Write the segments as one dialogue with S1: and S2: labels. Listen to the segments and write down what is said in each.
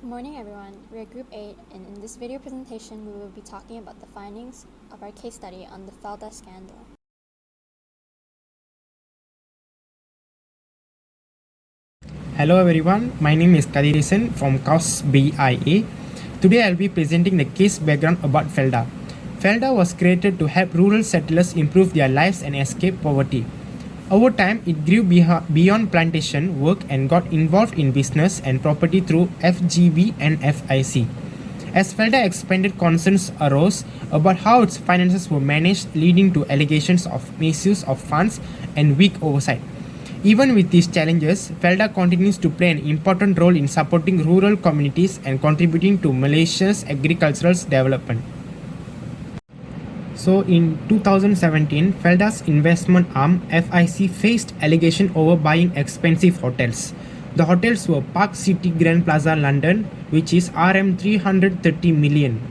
S1: Good morning everyone, we are Group 8 and in this video presentation we will be talking about the findings of our case study on the Felda scandal.
S2: Hello everyone, my name is Kadirisan from Course BIA. Today I will be presenting the case background about Felda. Felda was created to help rural settlers improve their lives and escape poverty. Over time, it grew beyond plantation work and got involved in business and property through FGB and FIC. As Felda expanded, concerns arose about how its finances were managed, leading to allegations of misuse of funds and weak oversight. Even with these challenges, Felda continues to play an important role in supporting rural communities and contributing to Malaysia's agricultural development. So in 2017, Felda's investment arm FIC faced allegation over buying expensive hotels. The hotels were Park City Grand Plaza London, which is RM 330 million,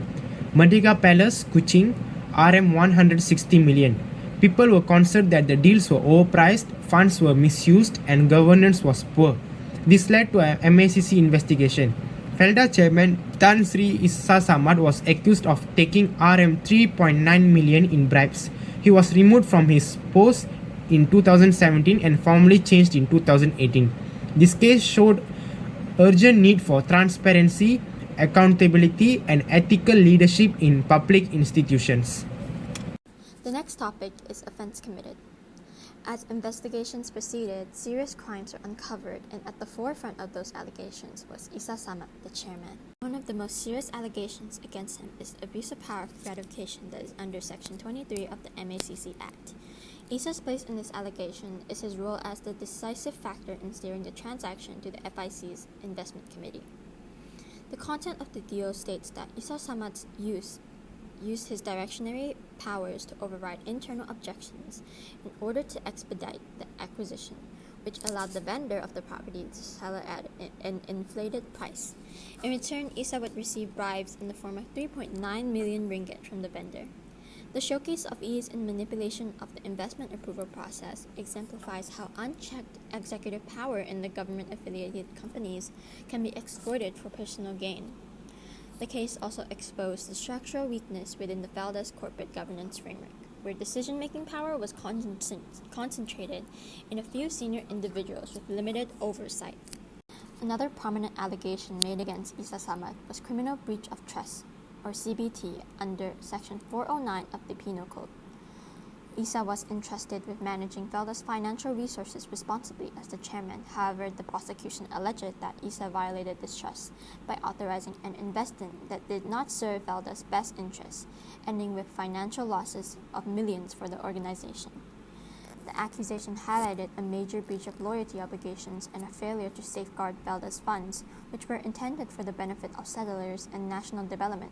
S2: Merdeka Palace Kuching, RM 160 million. People were concerned that the deals were overpriced, funds were misused, and governance was poor. This led to an MACC investigation. Felda chairman Tan Sri Issa Samad was accused of taking RM 3.9 million in bribes. He was removed from his post in 2017 and formally changed in 2018. This case showed urgent need for transparency, accountability, and ethical leadership in public institutions.
S1: The next topic is offense committed. As investigations proceeded, serious crimes were uncovered, and at the forefront of those allegations was Issa Samad, the chairman. One of the most serious allegations against him is abuse of power for gratification that is under Section 23 of the MACC Act. Issa's place in this allegation is his role as the decisive factor in steering the transaction to the FIC's investment committee. The content of the deal states that Issa Samad's used his directionary powers to override internal objections in order to expedite the acquisition, which allowed the vendor of the property to sell it at an inflated price. In return, Issa would receive bribes in the form of 3.9 million ringgit from the vendor. The showcase of ease in manipulation of the investment approval process exemplifies how unchecked executive power in the government-affiliated companies can be exploited for personal gain. The case also exposed the structural weakness within the Felda's corporate governance framework, where decision-making power was concentrated in a few senior individuals with limited oversight. Another prominent allegation made against Issa Samad was criminal breach of trust, or CBT, under Section 409 of the Penal Code. Issa was entrusted with managing Felda's financial resources responsibly as the chairman. However, the prosecution alleged that Issa violated this trust by authorizing an investment that did not serve Felda's best interests, ending with financial losses of millions for the organization. The accusation highlighted a major breach of loyalty obligations and a failure to safeguard Felda's funds, which were intended for the benefit of settlers and national development.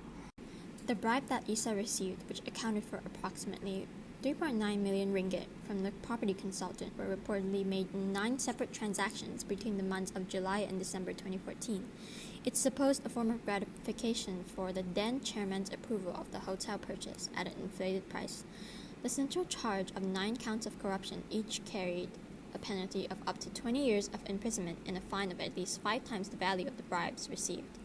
S1: The bribe that Issa received, which accounted for approximately 3.9 million ringgit from the property consultant, were reportedly made in 9 separate transactions between the months of July and December 2014. It's supposed a form of gratification for the then chairman's approval of the hotel purchase at an inflated price. The central charge of 9 counts of corruption each carried a penalty of up to 20 years of imprisonment and a fine of at least 5 times the value of the bribes received.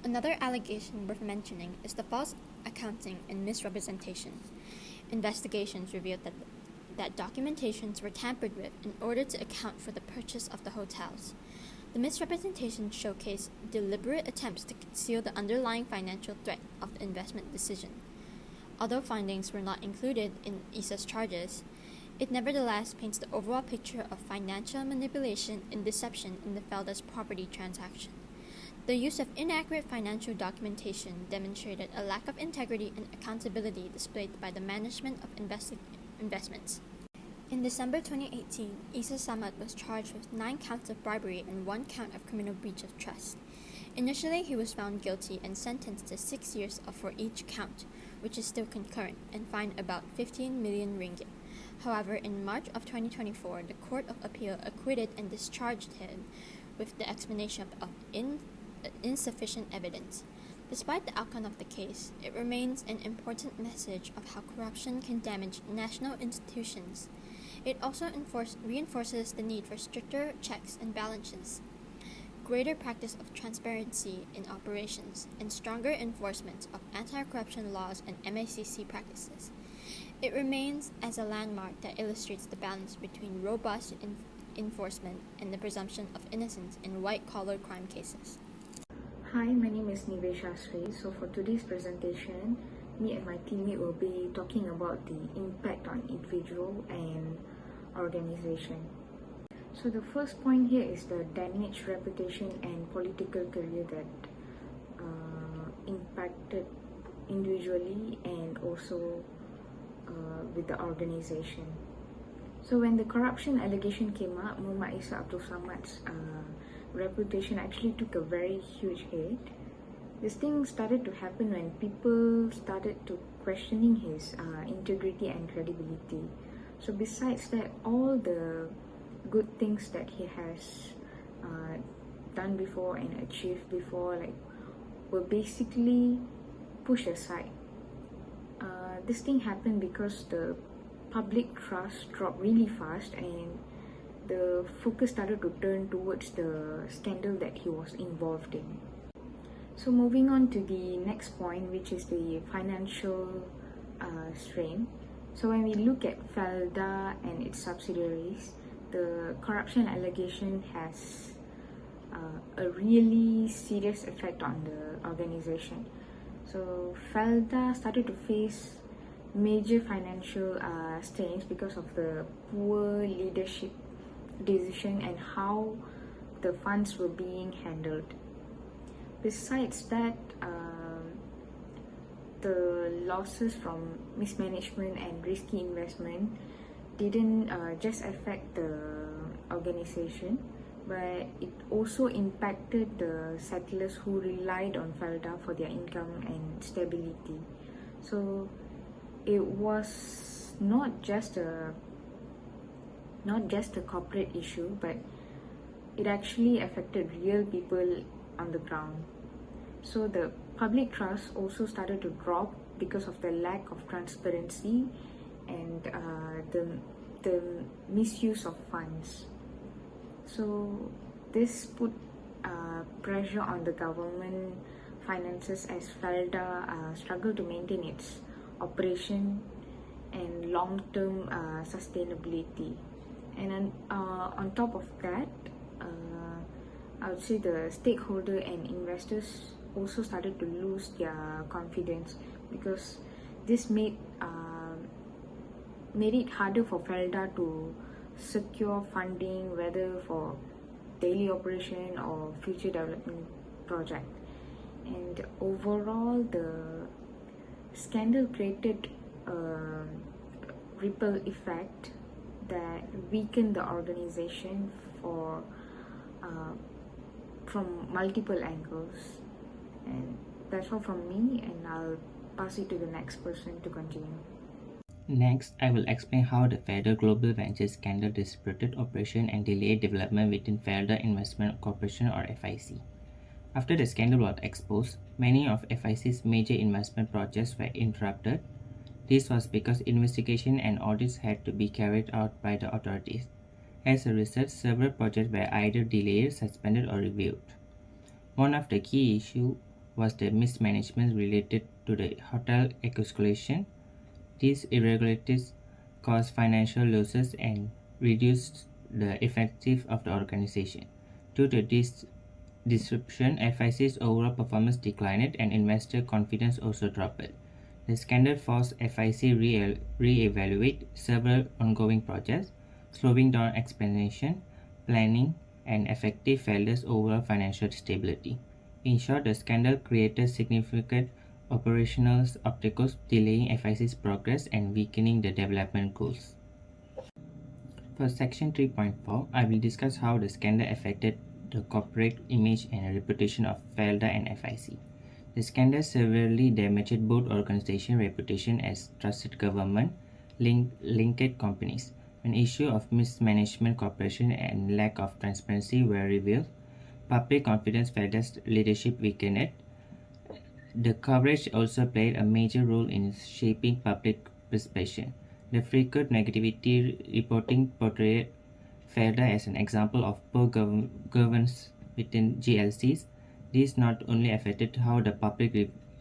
S1: Another allegation worth mentioning is the false accounting and misrepresentation. Investigations revealed that documentations were tampered with in order to account for the purchase of the hotels. The misrepresentation showcased deliberate attempts to conceal the underlying financial threat of the investment decision. Although findings were not included in Issa's charges, it nevertheless paints the overall picture of financial manipulation and deception in the Felda's property transaction. The use of inaccurate financial documentation demonstrated a lack of integrity and accountability displayed by the management of investments. In December 2018, Issa Samad was charged with 9 counts of bribery and 1 count of criminal breach of trust. Initially, he was found guilty and sentenced to 6 years for each count, which is still concurrent, and fined about 15 million ringgit. However, in March of 2024, the Court of Appeal acquitted and discharged him with the explanation of insufficient evidence. Despite the outcome of the case, it remains an important message of how corruption can damage national institutions. It also reinforces the need for stricter checks and balances. greater practice of transparency in operations, and stronger enforcement of anti-corruption laws and MACC practices. It remains as a landmark that illustrates the balance between robust enforcement and the presumption of innocence in white-collar crime cases.
S3: Hi, my name is Nivesha Sri. So for today's presentation, me and my teammate will be talking about the impact on individual and organization. So the first point here is the damaged reputation and political career that impacted individually and also with the organization. So when the corruption allegation came up, Muhammad Isa Abdul Samad's reputation actually took a very huge hit. This thing started to happen when people started to questioning his integrity and credibility. So besides that, all the good things that he has done before and achieved before, like, were basically pushed aside. This thing happened because the public trust dropped really fast and the focus started to turn towards the scandal that he was involved in. So moving on to the next point, which is the financial strain. So when we look at Felda and its subsidiaries, the corruption allegation has a really serious effect on the organization. So Felda started to face major financial strains because of the poor leadership decision and how the funds were being handled. Besides that, the losses from mismanagement and risky investment didn't just affect the organization, but it also impacted the settlers who relied on Felda for their income and stability. So it was not just a corporate issue, but it actually affected real people on the ground. So the public trust also started to drop because of the lack of transparency and the misuse of funds. So this put pressure on the government finances as Felda struggled to maintain its operation and long-term sustainability. And then, on top of that, I would say the stakeholder and investors also started to lose their confidence because this made it harder for Felda to secure funding, whether for daily operation or future development project. And overall, the scandal created a ripple effect that weakened the organization from multiple angles. And that's all from me, and I'll pass it to the next person to continue.
S4: Next, I will explain how the Felda Global Ventures scandal disrupted operation and delayed development within Felda Investment Corporation or FIC. After the scandal was exposed, many of FIC's major investment projects were interrupted. This was because investigation and audits had to be carried out by the authorities. As a result, several projects were either delayed, suspended, or reviewed. One of the key issues was the mismanagement related to the hotel acquisition. These irregularities caused financial losses and reduced the effectiveness of the organization. Due to this disruption, FIC's overall performance declined and investor confidence also dropped. The scandal forced FIC re-evaluate several ongoing projects, slowing down expansion, planning, and effective Felda's overall financial stability. In short, the scandal created significant operational obstacles, delaying FIC's progress and weakening the development goals. For section 3.4, I will discuss how the scandal affected the corporate image and reputation of Felda and FIC. The scandal severely damaged both organizations' reputation as trusted government-linked companies. When issues of mismanagement, corruption, and lack of transparency were revealed, public confidence in Felda's leadership weakened. The coverage also played a major role in shaping public perception. The frequent negativity reporting portrayed Felda as an example of poor governance within GLCs. This not only affected how the public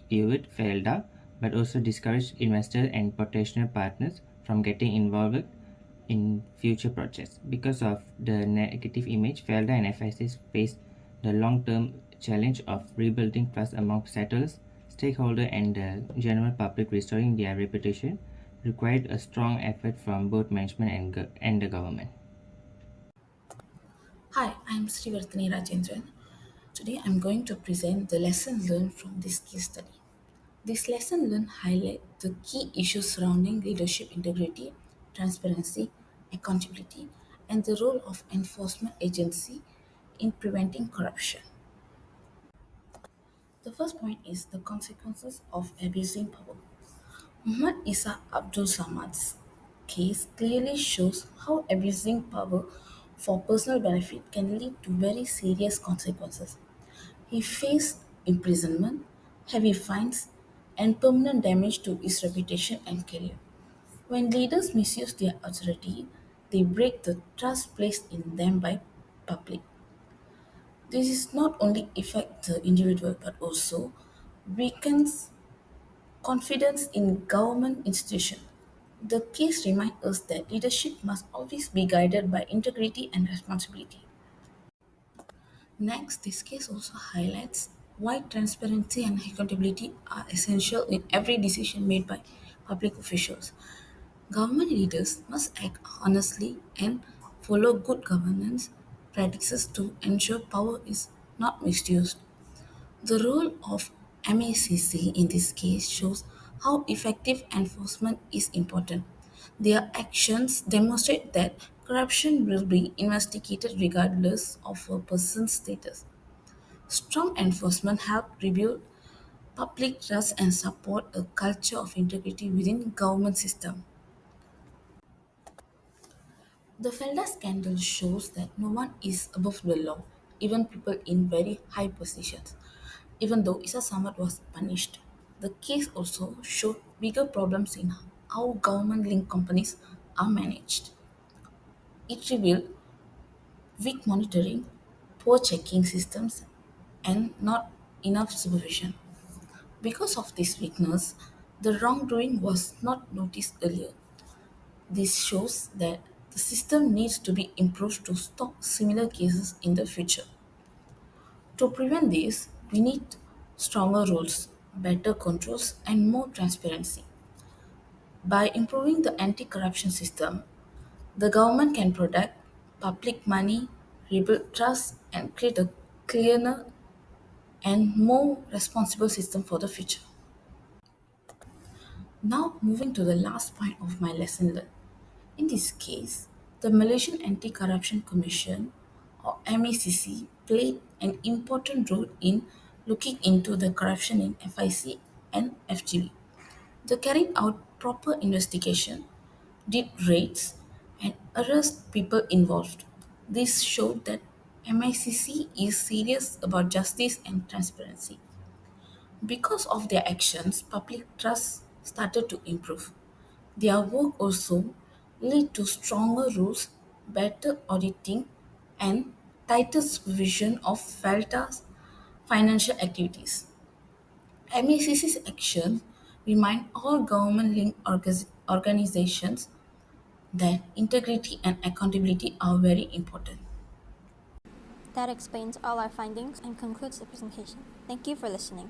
S4: viewed Felda, but also discouraged investors and potential partners from getting involved in future projects. Because of the negative image, Felda and FICs face the long-term challenge of rebuilding trust among settlers, stakeholders, and the general public. Restoring their reputation required a strong effort from both management and the government.
S5: Hi, I'm Srivartani Rajendran. Today I'm going to present the lesson learned from this case study. This lesson learned highlight the key issues surrounding leadership integrity, transparency, accountability, and the role of enforcement agency in preventing corruption. The first point is the consequences of abusing power. Muhammad Isa Abdul Samad's case clearly shows how abusing power for personal benefit can lead to very serious consequences. He faced imprisonment, heavy fines, and permanent damage to his reputation and career. When leaders misuse their authority, they break the trust placed in them by public. This is not only affect the individual but also weakens confidence in government institutions. The case reminds us that leadership must always be guided by integrity and responsibility. Next, this case also highlights why transparency and accountability are essential in every decision made by public officials. Government leaders must act honestly and follow good governance practices to ensure power is not misused. The role of MACC in this case shows how effective enforcement is important. Their actions demonstrate that corruption will be investigated regardless of a person's status. Strong enforcement help rebuild public trust and support a culture of integrity within government system. The Felda scandal shows that no one is above the law, even people in very high positions. Even though Isa Samad was punished, the case also showed bigger problems in how government linked companies are managed. It revealed weak monitoring, poor checking systems, and not enough supervision. Because of this weakness, the wrongdoing was not noticed earlier. This shows that the system needs to be improved to stop similar cases in the future. To prevent this, we need stronger rules, better controls, and more transparency. By improving the anti corruption system, the government can protect public money, rebuild trust, and create a cleaner and more responsible system for the future. Now, moving to the last point of my lesson learned. In this case, the Malaysian Anti Corruption Commission or MACC played an important role in looking into the corruption in FIC and FGB. They carried out proper investigation, did raids, and arrested people involved. This showed that MICC is serious about justice and transparency. Because of their actions, public trust started to improve. Their work also led to stronger rules, better auditing, and tighter supervision of Felta's financial activities. MACC's action remind all government-linked organizations that integrity and accountability are very important.
S1: That explains all our findings and concludes the presentation. Thank you for listening.